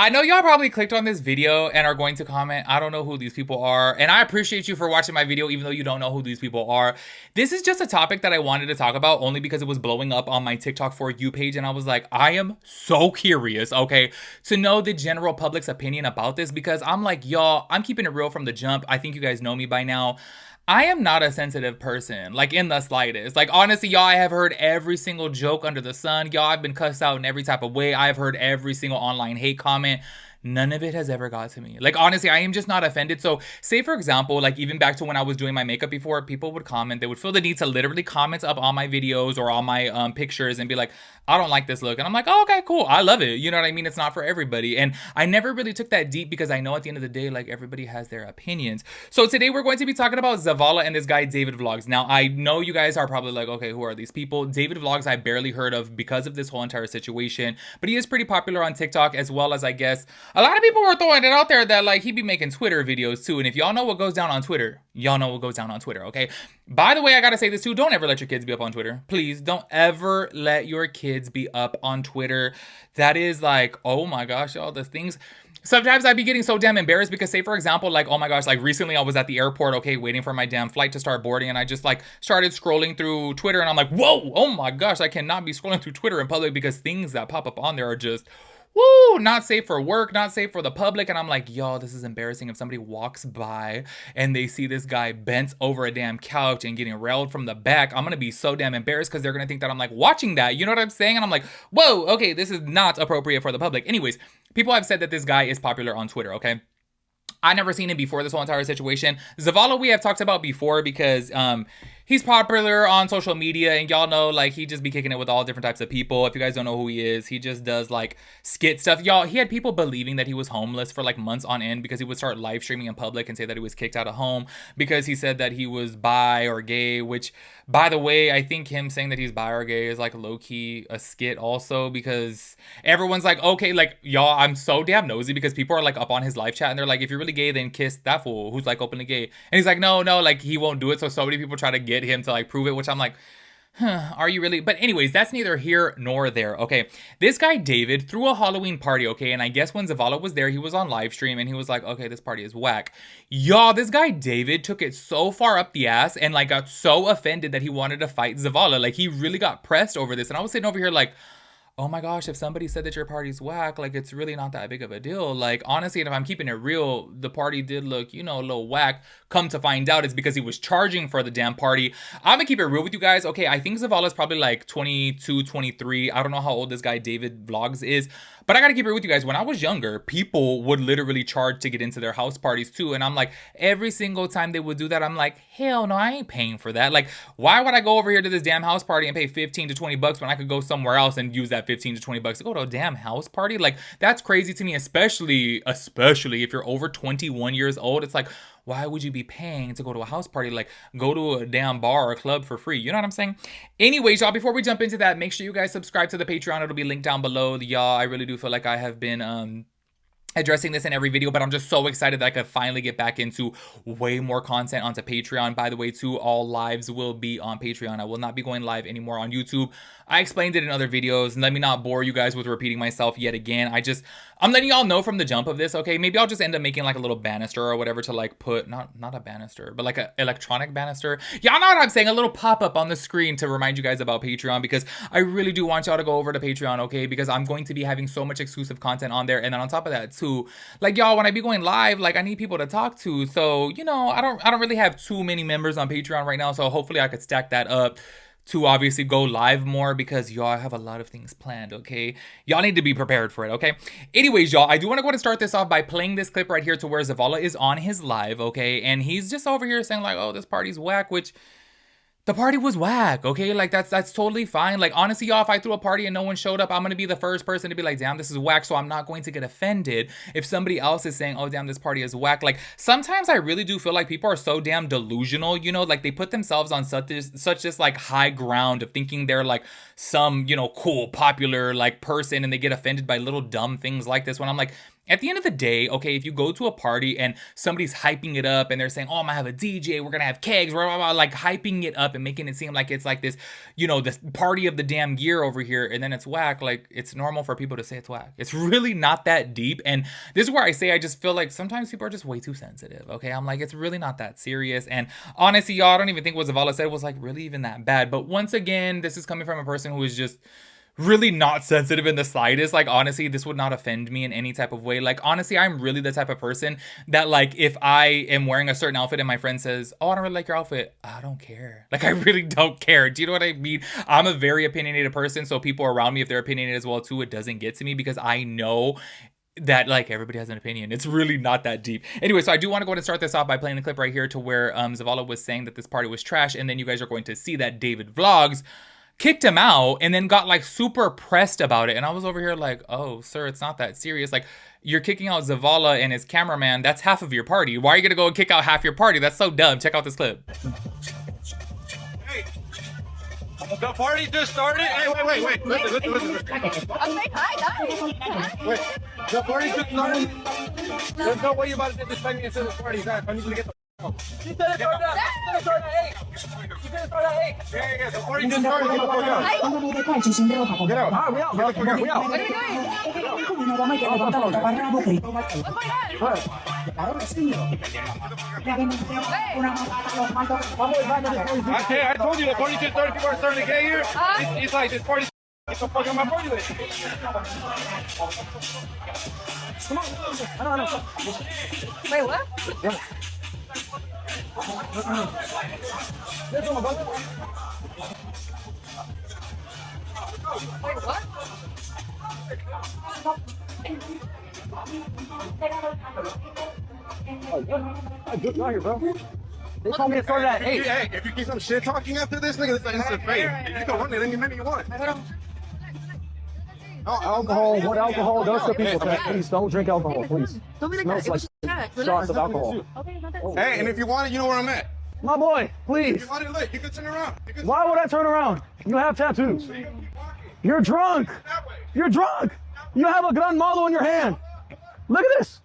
I know y'all probably clicked on this video and are going to comment, I don't know who these people are. And I appreciate you for watching my video, even though you don't know who these people are. This is just a topic that I wanted to talk about only because it was blowing up on my TikTok For You page. And I was like, I am so curious, okay, to know the general public's opinion about this because I'm like, y'all, I'm keeping it real from the jump. I think you guys know me by now. I am not a sensitive person, like in the slightest. Like, honestly, y'all, I have heard every single joke under the sun. Y'all, I've been cussed out in every type of way. I've heard every single online hate comment. None of it has ever got to me. Like, honestly, I am just not offended. So, say, for example, like, even back to when I was doing my makeup before, people would comment. They would feel the need to literally comment up on my videos or on my pictures and be like, I don't like this look. And I'm like, oh, okay, cool. I love it. You know what I mean? It's not for everybody. And I never really took that deep because I know at the end of the day, like, everybody has their opinions. So today we're going to be talking about Zavala and this guy, David Vlogz. Now, I know you guys are probably like, okay, who are these people? David Vlogz, I barely heard of because of this whole entire situation, but he is pretty popular on TikTok as well as, I guess, a lot of people were throwing it out there that, like, he be making Twitter videos too. And if y'all know what goes down on Twitter, y'all know what goes down on Twitter, okay? By the way, I gotta say this too. Don't ever let your kids be up on Twitter. Please don't ever let your kids be up on Twitter. That is like, oh my gosh, all the things. Sometimes I'd be getting so damn embarrassed because, say, for example, like, oh my gosh, like recently I was at the airport, okay, waiting for my damn flight to start boarding, and I just like started scrolling through Twitter, and I'm like, whoa, oh my gosh, I cannot be scrolling through Twitter in public because things that pop up on there are just, woo, not safe for work, not safe for the public. And I'm like, y'all, this is embarrassing. If somebody walks by and they see this guy bent over a damn couch and getting railed from the back, I'm gonna be so damn embarrassed because they're gonna think that I'm like watching that. You know what I'm saying? And I'm like, whoa, okay, this is not appropriate for the public. Anyways, people have said that this guy is popular on Twitter, okay? I never seen him before this whole entire situation. Zavala we have talked about before because he's popular on social media, and y'all know, like, he just be kicking it with all different types of people. If you guys don't know who he is, he just does like skit stuff. Y'all, he had people believing that he was homeless for like months on end because he would start live streaming in public and say that he was kicked out of home because he said that he was bi or gay, which, by the way, I think him saying that he's bi or gay is like low-key a skit also because everyone's like, okay, like, y'all, I'm so damn nosy because people are like up on his live chat and they're like, if you're really gay, then kiss that fool who's like openly gay. And he's like, no, like, he won't do it. So many people try to get him to like prove it, which I'm like, huh, are you really? But anyways, that's neither here nor there, okay? This guy, David, threw a Halloween party, okay? And I guess when Zavala was there, he was on live stream and he was like, okay, this party is whack. Y'all, this guy, David, took it so far up the ass and like got so offended that he wanted to fight Zavala. Like, he really got pressed over this. And I was sitting over here like, oh my gosh, if somebody said that your party's whack, like, it's really not that big of a deal. Like, honestly, and if I'm keeping it real, the party did look, you know, a little whack. Come to find out, it's because he was charging for the damn party. I'm gonna keep it real with you guys. Okay, I think Zavala's probably like 22, 23. I don't know how old this guy David Vlogz is, but I gotta keep it with you guys. When I was younger, people would literally charge to get into their house parties too. And I'm like, every single time they would do that, I'm like, hell no, I ain't paying for that. Like, why would I go over here to this damn house party and pay 15 to 20 bucks when I could go somewhere else and use that 15 to 20 bucks to go to a damn house party? Like, that's crazy to me, especially if you're over 21 years old. It's like, why would you be paying to go to a house party? Like, go to a damn bar or club for free. You know what I'm saying? Anyways, y'all, before we jump into that, make sure you guys subscribe to the Patreon. It'll be linked down below. Y'all, I really do feel like I have been addressing this in every video, but I'm just so excited that I could finally get back into way more content onto Patreon. By the way, too, all lives will be on Patreon. I will not be going live anymore on YouTube. I explained it in other videos, and let me not bore you guys with repeating myself yet again. I'm letting y'all know from the jump of this, okay? Maybe I'll just end up making like a little banister or whatever to like put, not a banister, but like an electronic banister. Y'all know what I'm saying? A little pop-up on the screen to remind you guys about Patreon, because I really do want y'all to go over to Patreon, okay? Because I'm going to be having so much exclusive content on there. And then on top of that too, like, y'all, when I be going live, like, I need people to talk to. So, you know, I don't really have too many members on Patreon right now. So hopefully I could stack that up to obviously go live more, because y'all have a lot of things planned, okay? Y'all need to be prepared for it, okay? Anyways, y'all, I do want to go and start this off by playing this clip right here to where Zavala is on his live, okay? And he's just over here saying like, oh, this party's whack, which the party was whack, okay? Like, that's totally fine. Like, honestly, y'all, if I threw a party and no one showed up, I'm gonna be the first person to be like, damn, this is whack. So I'm not going to get offended if somebody else is saying, oh, damn, this party is whack. Like, sometimes I really do feel like people are so damn delusional, you know? Like, they put themselves on such this like high ground of thinking they're like some, you know, cool, popular like person, and they get offended by little dumb things like this, when I'm like, at the end of the day, okay, if you go to a party and somebody's hyping it up and they're saying, oh, I'm gonna have a DJ, we're gonna have kegs, blah, blah, blah, like hyping it up and making it seem like it's like this, you know, this party of the damn year over here, and then it's whack, like it's normal for people to say it's whack. It's really not that deep. And this is where I say I just feel like sometimes people are just way too sensitive, okay? I'm like, it's really not that serious. And honestly, y'all, I don't even think what Zavala said was like really even that bad. But once again, this is coming from a person who is just really not sensitive in the slightest. Like, honestly, this would not offend me in any type of way. Like, honestly, I'm really the type of person that, like, if I am wearing a certain outfit and my friend says, oh, I don't really like your outfit, I don't care. Like, I really don't care. Do you know what I mean? I'm a very opinionated person, so people around me, if they're opinionated as well too, it doesn't get to me because I know that like everybody has an opinion. It's really not that deep. Anyway, so I do want to go ahead and start this off by playing the clip right here to where Zavala was saying that this party was trash, and then you guys are going to see that David Vlogz kicked him out and then got like super pressed about it. And I was over here like, oh, sir, it's not that serious. Like, you're kicking out Zavala and his cameraman. That's half of your party. Why are you gonna go and kick out half your party? That's so dumb. Check out this clip. Hey, the party just started. Hey, wait. Listen. I'm saying hi, guys. Wait, the party just started. There's no way you're about to disrespect me into the party. Guys, I need you to get the She said it started at 8. She said it started at 8. Yeah. The party just started. Get the fuck out. Get out. Ah, we out. Get the fuck out. We out. What are we doing? What's going on? I told you the party just started. People are starting to get here. It's like this party. Get the fuck out of my party list. Come on. I know. Wait, what? Yeah. Wait, what? Good guy here, bro. They told me it started at 8. Hey, if you keep some shit talking after this, nigga, this is instant fame. You can run it any minute you want. No alcohol. What alcohol does to people? Please don't drink alcohol, please. Don't be like Smells that. like shots of alcohol. Okay, not that. Hey, and if you want it, you know where I'm at. My boy, If please. you want it lit, you can turn around. Why would I turn around? You have tattoos. You're drunk. You're drunk. You have a gran malo in your hand. Look at this.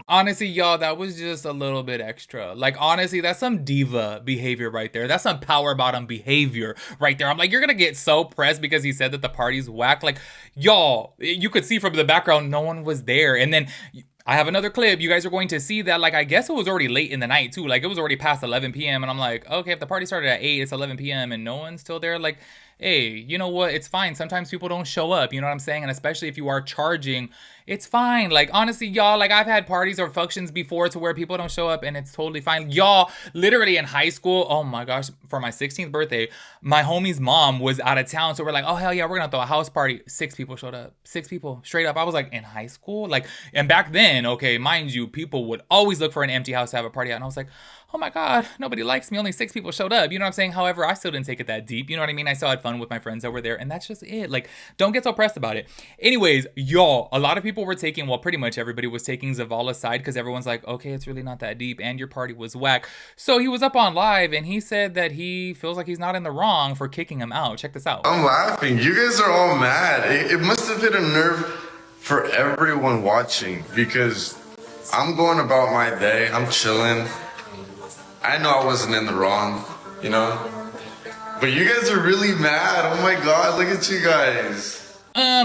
Honestly, y'all, that was just a little bit extra. Like, honestly, that's some diva behavior right there. That's some power bottom behavior right there. I'm like, you're gonna get so pressed because he said that the party's whack. Like, y'all, you could see from the background, no one was there. And then I have another clip. You guys are going to see that, like, I guess it was already late in the night too. Like, it was already past 11 p.m. And I'm like, okay, if the party started at 8, it's 11 p.m. and no one's still there. Like, hey, you know what? It's fine. Sometimes people don't show up. You know what I'm saying? And especially if you are charging, it's fine. Like, honestly, y'all, like, I've had parties or functions before to where people don't show up and it's totally fine. Y'all, literally in high school, oh my gosh, for my 16th birthday, my homie's mom was out of town. So we're like, oh, hell yeah, we're gonna throw a house party. 6 people showed up. 6 people, straight up. I was like, in high school? Like, and back then, okay, mind you, people would always look for an empty house to have a party at. And I was like, oh my God, nobody likes me. Only 6 people showed up. You know what I'm saying? However, I still didn't take it that deep. You know what I mean? I still had fun with my friends over there, and that's just it. Like, don't get so pressed about it. Anyways, y'all, a lot of people were taking, well, pretty much everybody was taking Zavala's side because everyone's like, okay, it's really not that deep, and your party was whack. So he was up on live, and he said that he feels like he's not in the wrong for kicking him out. Check this out. I'm laughing. You guys are all mad. It must have hit a nerve for everyone watching because I'm going about my day. I'm chilling. I know I wasn't in the wrong, you know? But you guys are really mad. Oh my God, look at you guys.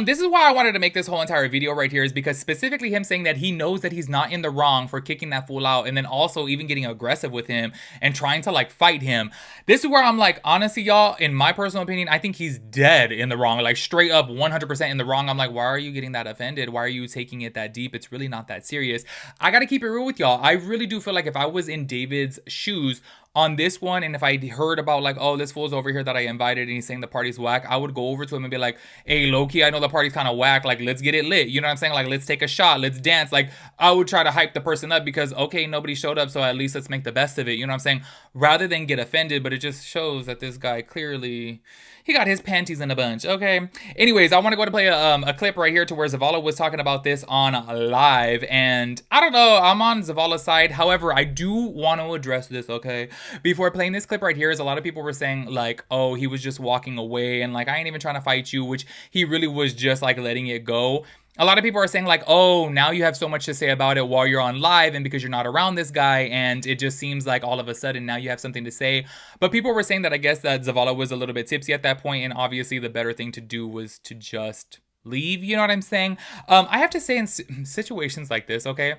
This is why I wanted to make this whole entire video right here is because specifically him saying that he knows that he's not in the wrong for kicking that fool out and then also even getting aggressive with him and trying to like fight him. This is where I'm like, honestly, y'all, in my personal opinion, I think he's dead in the wrong, like straight up 100% in the wrong. I'm like, why are you getting that offended? Why are you taking it that deep? It's really not that serious. I gotta keep it real with y'all. I really do feel like if I was in David's shoes on this one, and if I heard about like, oh, this fool's over here that I invited and he's saying the party's whack, I would go over to him and be like, hey, low-key, I know the party's kind of whack, like, let's get it lit. You know what I'm saying? Like, let's take a shot, let's dance. Like, I would try to hype the person up because, okay, nobody showed up, so at least let's make the best of it. You know what I'm saying? Rather than get offended, but it just shows that this guy clearly, he got his panties in a bunch, okay? Anyways, I want to go to play a clip right here to where Zavala was talking about this on live, and I don't know, I'm on Zavala's side. However, I do want to address this, okay? Before playing this clip right here, is a lot of people were saying like, oh, he was just walking away and like, I ain't even trying to fight you, which he really was just like letting it go. a lot of people are saying like, oh, now you have so much to say about it while you're on live and because you're not around this guy, and it just seems like all of a sudden now you have something to say. But people were saying that I guess that Zavala was a little bit tipsy at that point, and obviously the better thing to do was to just leave, you know what I'm saying? I have to say in situations like this, okay,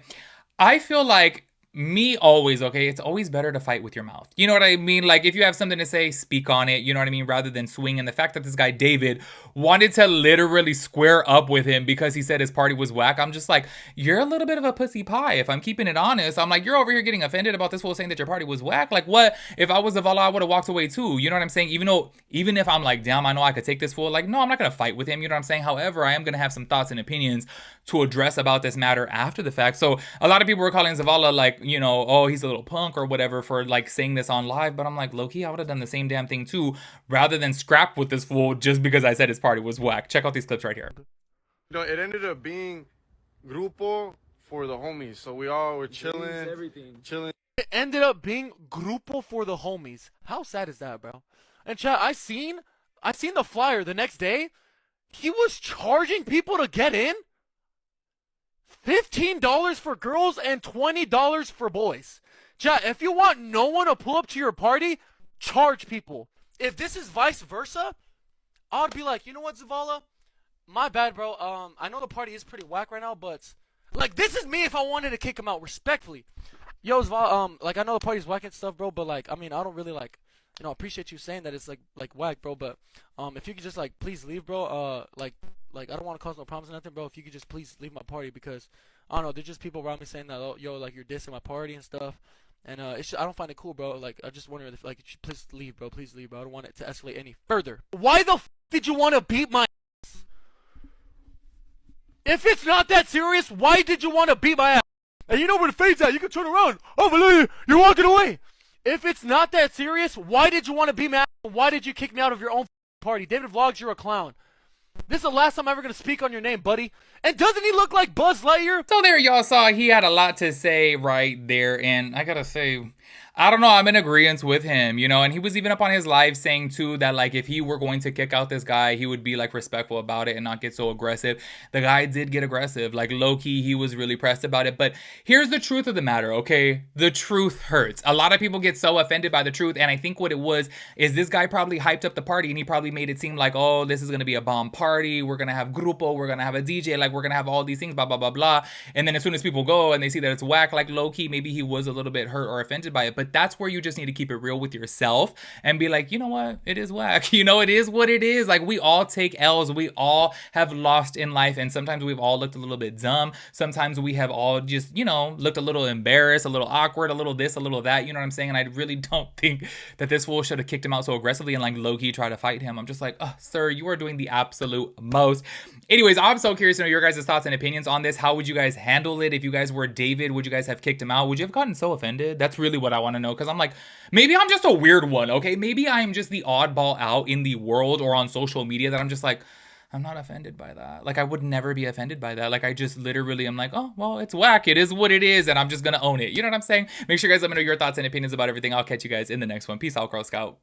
I feel like me always, okay, it's always better to fight with your mouth. You know what I mean? Like, if you have something to say, speak on it, you know what I mean? Rather than swing. And the fact that this guy, David, wanted to literally square up with him because he said his party was whack, I'm just like, you're a little bit of a pussy pie. If I'm keeping it honest, I'm like, you're over here getting offended about this fool saying that your party was whack. Like, what? If I was Zavala, I would have walked away too. You know what I'm saying? Even if I'm like, damn, I know I could take this fool, like, no, I'm not going to fight with him. You know what I'm saying? However, I am going to have some thoughts and opinions to address about this matter after the fact. So a lot of people were calling Zavala like, you know, oh, he's a little punk or whatever for like saying this on live. But I'm like, low-key, I would have done the same damn thing too, rather than scrap with this fool just because I said his party was whack. Check out these clips right here. No, it ended up being grupo for the homies. So we all were chilling, chilling. It ended up being grupo for the homies. How sad is that, bro? And chat, I seen the flyer the next day. He was charging people to get in. $15 for girls and $20 for boys. Chat, if you want no one to pull up to your party, charge people. If this is vice versa, I would be like, you know what, Zavala? My bad, bro. I know the party is pretty whack right now, but like, this is me if I wanted to kick him out respectfully. Yo, Zavala, like, I know the party's whack and stuff, bro, but like, I mean, I don't really like, you know, appreciate you saying that it's like whack, bro, but if you could just like please leave, bro, like I don't want to cause no problems or nothing, bro. If you could just please leave my party, because I don't know, there's just people around me saying that, oh, yo, like, you're dissing my party and stuff, and I don't find it cool, bro. Like, I just wonder if, like, you should please leave, bro. Please leave, bro. I don't want it to escalate any further. Why the f did you want to beat my ass? If it's not that serious, why did you want to beat my ass? And you know where the fade's at. You can turn around. Oh, Valeria, you're walking away. If it's not that serious, why did you want to beat my ass? Why did you kick me out of your own party? David Vlogz, you're a clown. This is the last time I'm ever going to speak on your name, buddy. And doesn't he look like Buzz Lightyear? So there y'all saw he had a lot to say right there, and I gotta say, I don't know, I'm in agreement with him, you know, and he was even up on his live saying too that like if he were going to kick out this guy, he would be like respectful about it and not get so aggressive. The guy did get aggressive, like low-key, he was really pressed about it. But here's the truth of the matter, okay? The truth hurts. A lot of people get so offended by the truth, and I think what it was is this guy probably hyped up the party and he probably made it seem like, oh, this is gonna be a bomb party, we're gonna have grupo, we're gonna have a DJ, like we're gonna have all these things, blah, blah, blah, blah. And then as soon as people go and they see that it's whack, like low-key, maybe he was a little bit hurt or offended by it. But that's where you just need to keep it real with yourself and be like, you know what? It is whack. You know, it is what it is. Like, we all take L's. We all have lost in life. And sometimes we've all looked a little bit dumb. Sometimes we have all just, you know, looked a little embarrassed, a little awkward, a little this, a little that. You know what I'm saying? And I really don't think that this fool should have kicked him out so aggressively and like low-key try to fight him. I'm just like, oh, sir, you are doing the absolute most. Anyways, I'm so curious to know your guys' thoughts and opinions on this. How would you guys handle it? If you guys were David, would you guys have kicked him out? Would you have gotten so offended? That's really what I want to know, because I'm like, maybe I'm just a weird one, okay? Maybe I'm just the oddball out in the world or on social media that I'm just like, I'm not offended by that. Like, I would never be offended by that. Like, I just literally am like, oh, well, it's whack. It is what it is, and I'm just gonna own it. You know what I'm saying? Make sure you guys let me know your thoughts and opinions about everything. I'll catch you guys in the next one. Peace out, Girl Scout.